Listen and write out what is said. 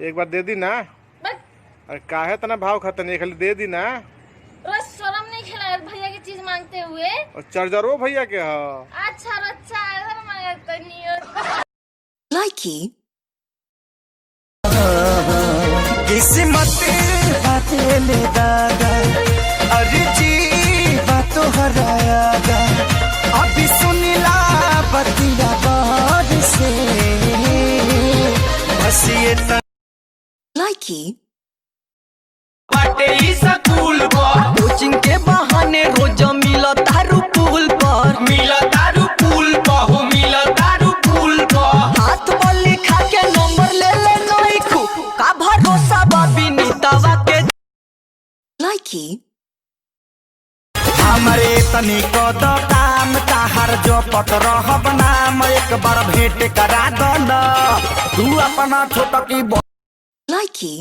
एक बार दे दी ना। बस अरे काहे तना भाव खतन खाली दे दी ना। रोज शर्म नहीं खेला भैया की चीज मांगते हुए। और चार्जरो भैया के ह। अच्छा अच्छा इधर मांगता नहीं है। लाइकी किस्मत बातें ले दादा अरे जी बातों हराया गा अभी सुनिला बतिया बार से बस ये लाइकी बाटे स्कूल पर कोचिंग के बहाने रोज मिला तारू पुल पर मिला तारू पुल पर हो मिला तारू पुल पर हाथ बल्ली खा के नंबर ले ले नहीं खू का भरोसा बाबी नीतावा के लाइकी हमारे तनी को तो काम ताहर जो पत रहब नाम एक बार भेंट करा दो ना तू अपना छोटा की लाइकी